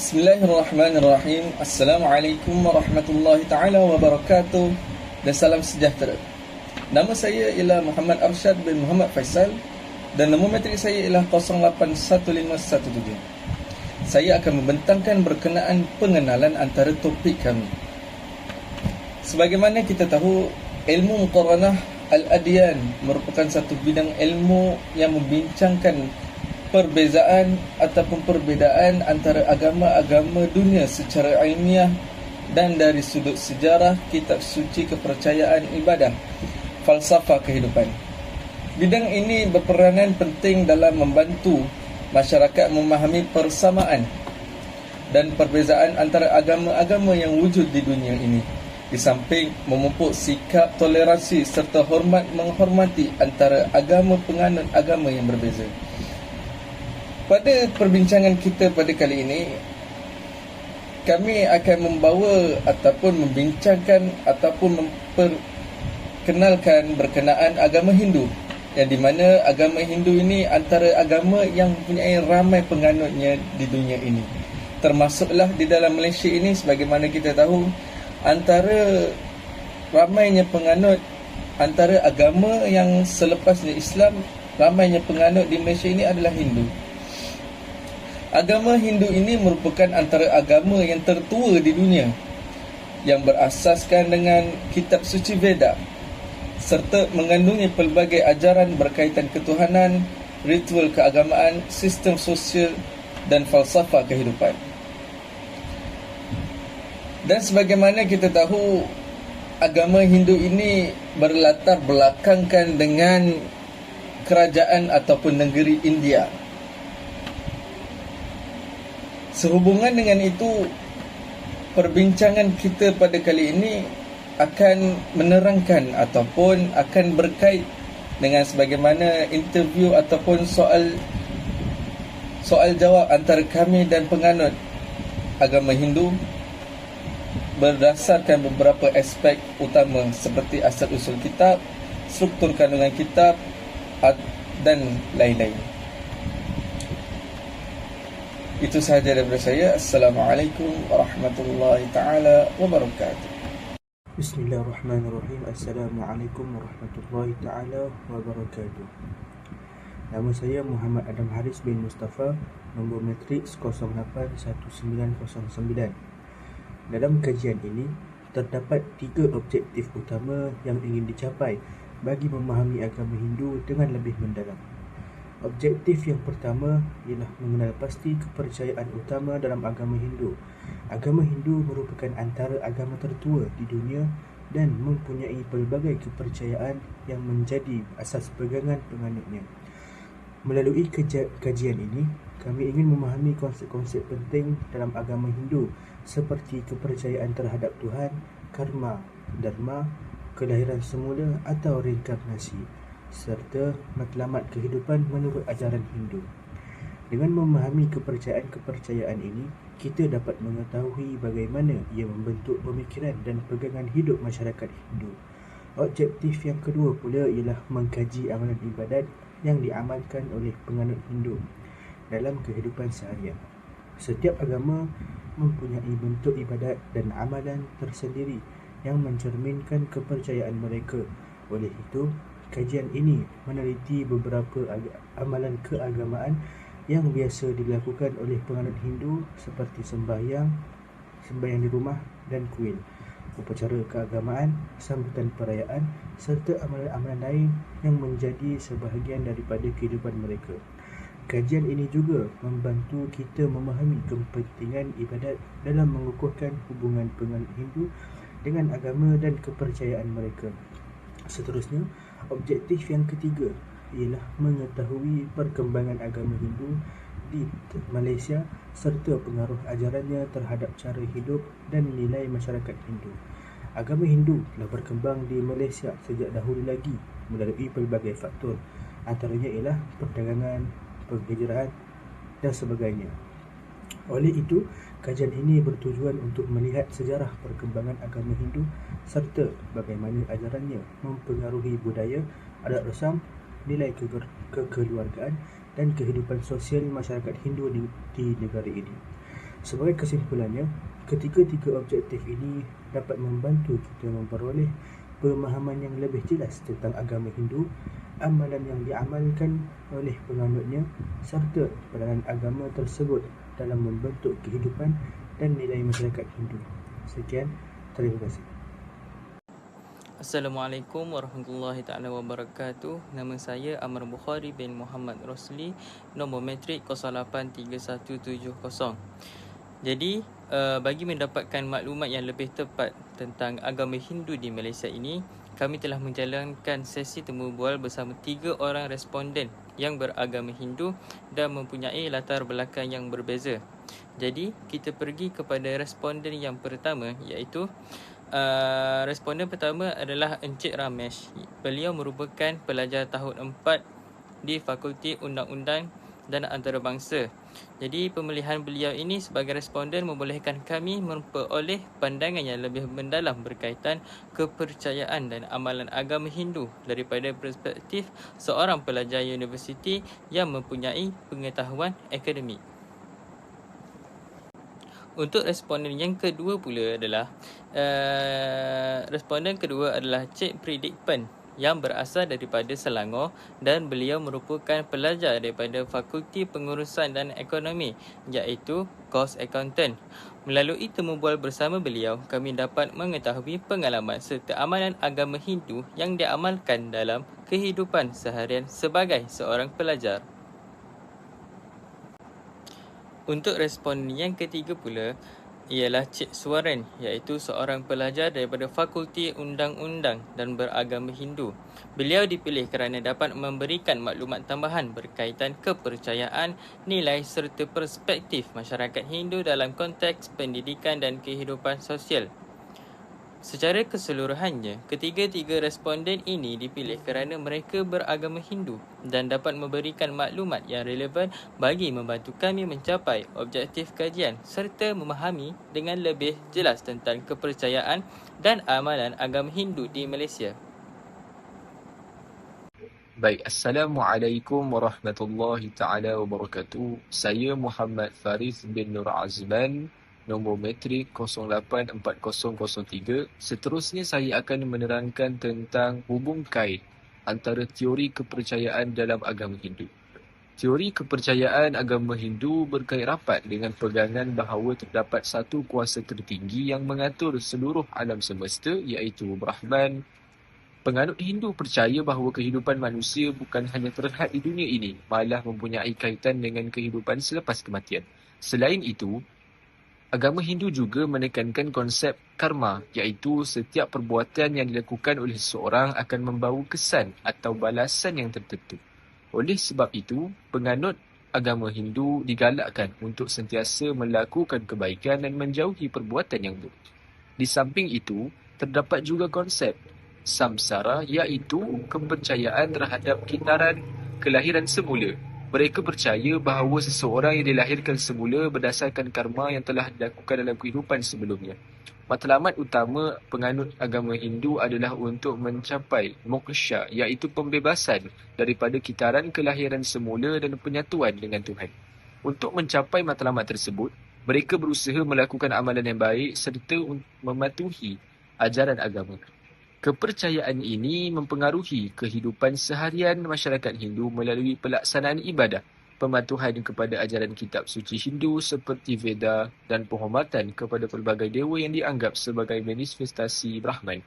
Bismillahirrahmanirrahim. Assalamualaikum warahmatullahi ta'ala wabarakatuh. Dan salam sejahtera. Nama saya ialah Muhammad Arshad bin Muhammad Faisal dan nombor metrik saya ialah 081517. Saya akan membentangkan berkenaan pengenalan antara topik kami. Sebagaimana kita tahu, ilmu muqaranah al-adyan merupakan satu bidang ilmu yang membincangkan perbezaan ataupun perbedaan antara agama-agama dunia secara ilmiah dan dari sudut sejarah, kitab suci, kepercayaan, ibadah, falsafah kehidupan. Bidang ini berperanan penting dalam membantu masyarakat memahami persamaan dan perbezaan antara agama-agama yang wujud di dunia ini, di samping memupuk sikap toleransi serta hormat menghormati antara agama penganut agama yang berbeza. Pada perbincangan kita pada kali ini, kami akan membawa ataupun membincangkan ataupun memperkenalkan berkenaan agama Hindu, yang di mana agama Hindu ini antara agama yang mempunyai ramai penganutnya di dunia ini. Termasuklah di dalam Malaysia ini, sebagaimana kita tahu, antara ramainya penganut antara agama yang selepasnya Islam, ramainya penganut di Malaysia ini adalah Hindu. Agama Hindu ini merupakan antara agama yang tertua di dunia, yang berasaskan dengan kitab suci Veda serta mengandungi pelbagai ajaran berkaitan ketuhanan, ritual keagamaan, sistem sosial dan falsafah kehidupan. Dan sebagaimana kita tahu, agama Hindu ini berlatar belakangkan dengan kerajaan ataupun negeri India. Sehubungan dengan itu, perbincangan kita pada kali ini akan menerangkan ataupun akan berkait dengan sebagaimana interview ataupun soal jawab antara kami dan penganut agama Hindu berdasarkan beberapa aspek utama seperti asal usul kitab, struktur kandungan kitab dan lain-lain. Itu sahaja daripada saya. Assalamualaikum warahmatullahi ta'ala wabarakatuh. Bismillahirrahmanirrahim. Assalamualaikum warahmatullahi ta'ala wabarakatuh. Nama saya Muhammad Adam Haris bin Mustafa, nombor matrik 081909. Dalam kajian ini, terdapat 3 objektif utama yang ingin dicapai bagi memahami agama Hindu dengan lebih mendalam. Objektif yang pertama ialah mengenal pasti kepercayaan utama dalam agama Hindu. Agama Hindu merupakan antara agama tertua di dunia dan mempunyai pelbagai kepercayaan yang menjadi asas pegangan penganutnya. Melalui kajian ini, kami ingin memahami konsep-konsep penting dalam agama Hindu seperti kepercayaan terhadap Tuhan, karma, dharma, kelahiran semula atau reinkarnasi, serta matlamat kehidupan menurut ajaran Hindu. Dengan memahami kepercayaan ini, kita dapat mengetahui bagaimana ia membentuk pemikiran dan pegangan hidup masyarakat Hindu. Objektif yang kedua pula ialah mengkaji amalan ibadat yang diamalkan oleh penganut Hindu dalam kehidupan seharian. Setiap agama mempunyai bentuk ibadat dan amalan tersendiri yang mencerminkan kepercayaan mereka. Oleh itu, kajian ini meneliti beberapa amalan keagamaan yang biasa dilakukan oleh penganut Hindu seperti sembahyang di rumah dan kuil, upacara keagamaan, sambutan perayaan serta amalan-amalan lain yang menjadi sebahagian daripada kehidupan mereka. Kajian ini juga membantu kita memahami kepentingan ibadat dalam mengukuhkan hubungan penganut Hindu dengan agama dan kepercayaan mereka. Seterusnya, objektif yang ketiga ialah mengetahui perkembangan agama Hindu di Malaysia serta pengaruh ajarannya terhadap cara hidup dan nilai masyarakat Hindu. Agama Hindu telah berkembang di Malaysia sejak dahulu lagi melalui pelbagai faktor, antaranya ialah perdagangan, penghijrahan dan sebagainya. Oleh itu, kajian ini bertujuan untuk melihat sejarah perkembangan agama Hindu serta bagaimana ajarannya mempengaruhi budaya, adat resam, nilai kekeluargaan dan kehidupan sosial masyarakat Hindu di negara ini. Sebagai kesimpulannya, ketiga-tiga objektif ini dapat membantu kita memperoleh pemahaman yang lebih jelas tentang agama Hindu, amalan yang diamalkan oleh penganutnya, serta peranan agama tersebut dalam membentuk kehidupan dan nilai masyarakat Hindu. Sekian, terima kasih. Assalamualaikum warahmatullahi taala wabarakatuh. Nama saya Amr Bukhari bin Muhammad Rosli, nombor metrik 083170. Jadi, bagi mendapatkan maklumat yang lebih tepat tentang agama Hindu di Malaysia ini, kami telah menjalankan sesi temu bual bersama 3 orang responden yang beragama Hindu dan mempunyai latar belakang yang berbeza. Jadi, kita pergi kepada responden yang pertama, iaitu responden pertama adalah Encik Ramesh. Beliau merupakan pelajar tahun 4 di Fakulti Undang-Undang dan Antarabangsa. Jadi pemilihan beliau ini sebagai responden membolehkan kami memperoleh pandangan yang lebih mendalam berkaitan kepercayaan dan amalan agama Hindu daripada perspektif seorang pelajar universiti yang mempunyai pengetahuan akademik. Untuk responden yang kedua pula adalah responden kedua adalah Cik Pridik Pen yang berasal daripada Selangor dan beliau merupakan pelajar daripada Fakulti Pengurusan dan Ekonomi, iaitu kos accountant. Melalui temu bual bersama beliau, kami dapat mengetahui pengalaman serta amalan agama Hindu yang diamalkan dalam kehidupan seharian sebagai seorang pelajar. Untuk responden yang ketiga pula ialah Cik Suaren, iaitu seorang pelajar daripada Fakulti Undang-Undang dan beragama Hindu. Beliau dipilih kerana dapat memberikan maklumat tambahan berkaitan kepercayaan, nilai serta perspektif masyarakat Hindu dalam konteks pendidikan dan kehidupan sosial. Secara keseluruhannya, ketiga-tiga responden ini dipilih kerana mereka beragama Hindu dan dapat memberikan maklumat yang relevan bagi membantu kami mencapai objektif kajian serta memahami dengan lebih jelas tentang kepercayaan dan amalan agama Hindu di Malaysia. Baik, Assalamualaikum warahmatullahi taala wabarakatuh. Saya Muhammad Faris bin Nur Azman, nombor metrik 084003. Seterusnya saya akan menerangkan tentang hubung kait antara teori kepercayaan dalam agama Hindu. Teori kepercayaan agama Hindu berkait rapat dengan pegangan bahawa terdapat satu kuasa tertinggi yang mengatur seluruh alam semesta, iaitu Brahman. Penganut Hindu percaya bahawa kehidupan manusia bukan hanya terhad di dunia ini, malah mempunyai kaitan dengan kehidupan selepas kematian. Selain itu, agama Hindu juga menekankan konsep karma, iaitu setiap perbuatan yang dilakukan oleh seseorang akan membawa kesan atau balasan yang tertentu. Oleh sebab itu, penganut agama Hindu digalakkan untuk sentiasa melakukan kebaikan dan menjauhi perbuatan yang buruk. Di samping itu, terdapat juga konsep samsara, iaitu kepercayaan terhadap kintaran kelahiran semula. Mereka percaya bahawa seseorang yang dilahirkan semula berdasarkan karma yang telah dilakukan dalam kehidupan sebelumnya. Matlamat utama penganut agama Hindu adalah untuk mencapai moksha, iaitu pembebasan daripada kintaran kelahiran semula dan penyatuan dengan Tuhan. Untuk mencapai matlamat tersebut, mereka berusaha melakukan amalan yang baik serta mematuhi ajaran agama. Kepercayaan ini mempengaruhi kehidupan seharian masyarakat Hindu melalui pelaksanaan ibadah, pematuhan kepada ajaran kitab suci Hindu seperti Veda dan penghormatan kepada pelbagai dewa yang dianggap sebagai manifestasi Brahman.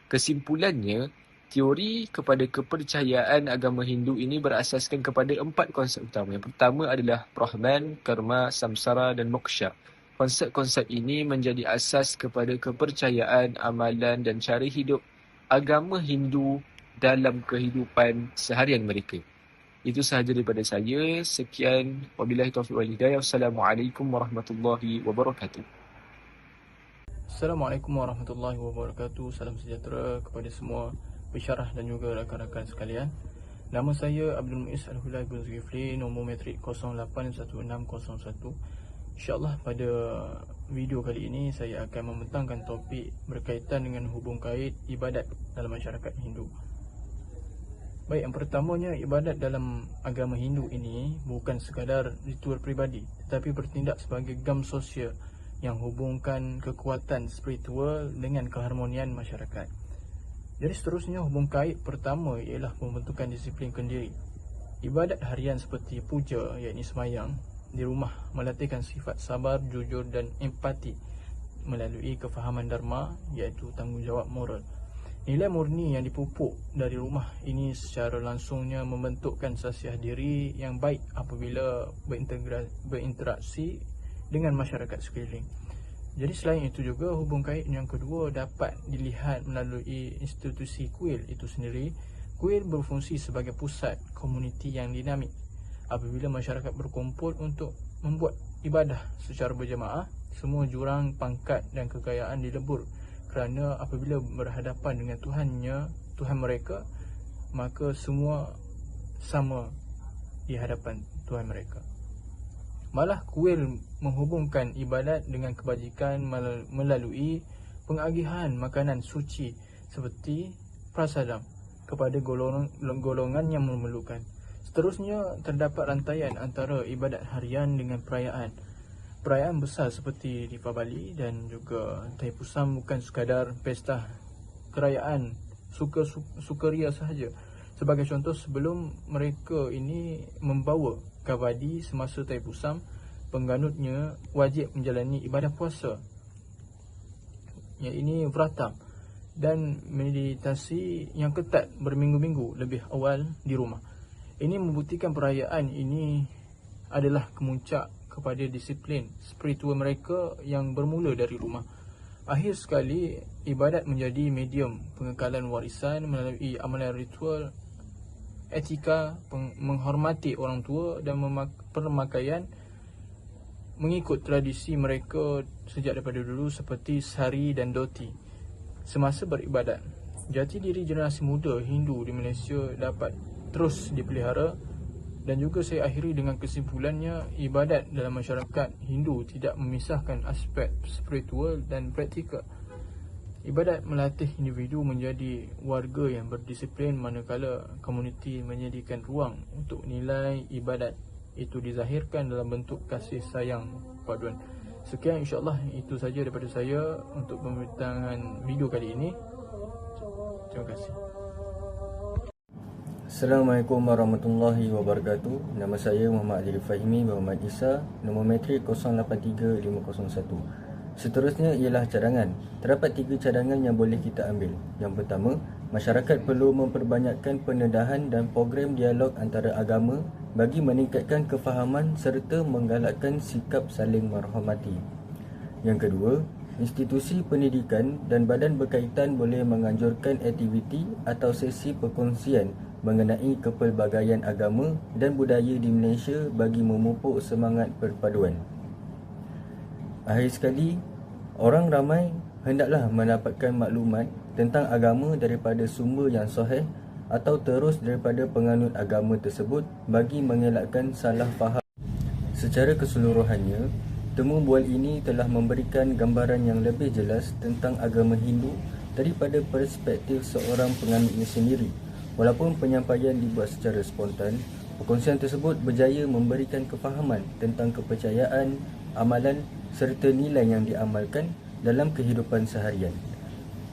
Kesimpulannya, teori kepada kepercayaan agama Hindu ini berasaskan kepada 4 konsep utama. Yang pertama adalah Brahman, Karma, Samsara dan Moksha. Konsep-konsep ini menjadi asas kepada kepercayaan, amalan dan cara hidup agama Hindu dalam kehidupan seharian mereka. Itu sahaja daripada saya. Sekian. Wabillahi taufiq wal hidayah. Wassalamualaikum warahmatullahi wabarakatuh. Assalamualaikum warahmatullahi wabarakatuh. Salam sejahtera kepada semua pensyarah dan juga rakan-rakan sekalian. Nama saya Abdul Muiz Al-Hulai bin Zulkifli, nombor metrik 081601. InsyaAllah pada video kali ini saya akan membentangkan topik berkaitan dengan hubung kait ibadat dalam masyarakat Hindu. Baik, yang pertamanya, ibadat dalam agama Hindu ini bukan sekadar ritual peribadi, tetapi bertindak sebagai gam sosial yang hubungkan kekuatan spiritual dengan keharmonian masyarakat. Jadi seterusnya, hubung kait pertama ialah pembentukan disiplin kendiri. Ibadat harian seperti puja, iaitu semayang di rumah, melatihkan sifat sabar, jujur dan empati melalui kefahaman dharma, iaitu tanggungjawab moral. Nilai murni yang dipupuk dari rumah ini secara langsungnya membentukkan sasiah diri yang baik apabila berinteraksi dengan masyarakat sekeliling. Jadi selain itu juga, hubung kait yang kedua dapat dilihat melalui institusi kuil itu sendiri. Kuil berfungsi sebagai pusat komuniti yang dinamik. Apabila masyarakat berkumpul untuk membuat ibadah secara berjemaah, semua jurang, pangkat dan kekayaan dilebur, kerana apabila berhadapan dengan Tuhan mereka, maka semua sama di hadapan Tuhan mereka. Malah kuil menghubungkan ibadat dengan kebajikan melalui pengagihan makanan suci seperti prasadam kepada golongan yang memerlukan. Seterusnya, terdapat rantaian antara ibadat harian dengan perayaan. Perayaan besar seperti Deepavali dan juga Thaipusam bukan sekadar pesta kerajaan sukaria sahaja. Sebagai contoh, sebelum mereka ini membawa kavadi semasa Thaipusam, pengganutnya wajib menjalani ibadah puasa, iaitu vratam, dan meditasi yang ketat berminggu-minggu lebih awal di rumah. Ini membuktikan perayaan ini adalah kemuncak kepada disiplin spiritual mereka yang bermula dari rumah. Akhir sekali, ibadat menjadi medium pengekalan warisan melalui amalan ritual, etika, menghormati orang tua dan permakaian mengikut tradisi mereka sejak daripada dulu seperti sari dan dhoti. Semasa beribadat, jati diri generasi muda Hindu di Malaysia dapat terus dipelihara. Dan juga saya akhiri dengan kesimpulannya, ibadat dalam masyarakat Hindu tidak memisahkan aspek spiritual dan praktikal. Ibadat melatih individu menjadi warga yang berdisiplin, manakala komuniti menyediakan ruang untuk nilai ibadat itu dizahirkan dalam bentuk kasih sayang paduan. Sekian, insyaAllah itu saja daripada saya untuk pembincangan video kali ini. Terima kasih. Assalamualaikum warahmatullahi wabarakatuh. Nama saya Muhammad Adil Fahimi Muhammad Isa, nombor metrik 083501. Seterusnya ialah cadangan. Terdapat 3 cadangan yang boleh kita ambil. Yang pertama, masyarakat perlu memperbanyakkan pendedahan dan program dialog antara agama bagi meningkatkan kefahaman serta menggalakkan sikap saling menghormati. Yang kedua, institusi pendidikan dan badan berkaitan boleh menganjurkan aktiviti atau sesi perkongsian mengenai kepelbagaian agama dan budaya di Malaysia bagi memupuk semangat perpaduan. Akhir sekali, orang ramai hendaklah mendapatkan maklumat tentang agama daripada sumber yang sahih atau terus daripada penganut agama tersebut bagi mengelakkan salah faham. Secara keseluruhannya, temu bual ini telah memberikan gambaran yang lebih jelas tentang agama Hindu daripada perspektif seorang penganutnya sendiri. Walaupun penyampaian dibuat secara spontan, perkongsian tersebut berjaya memberikan kefahaman tentang kepercayaan, amalan serta nilai yang diamalkan dalam kehidupan seharian.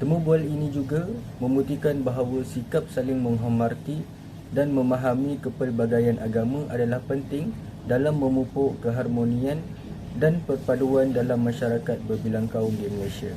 Temu bual ini juga membuktikan bahawa sikap saling menghormati dan memahami kepelbagaian agama adalah penting dalam memupuk keharmonian dan perpaduan dalam masyarakat berbilang kaum di Malaysia.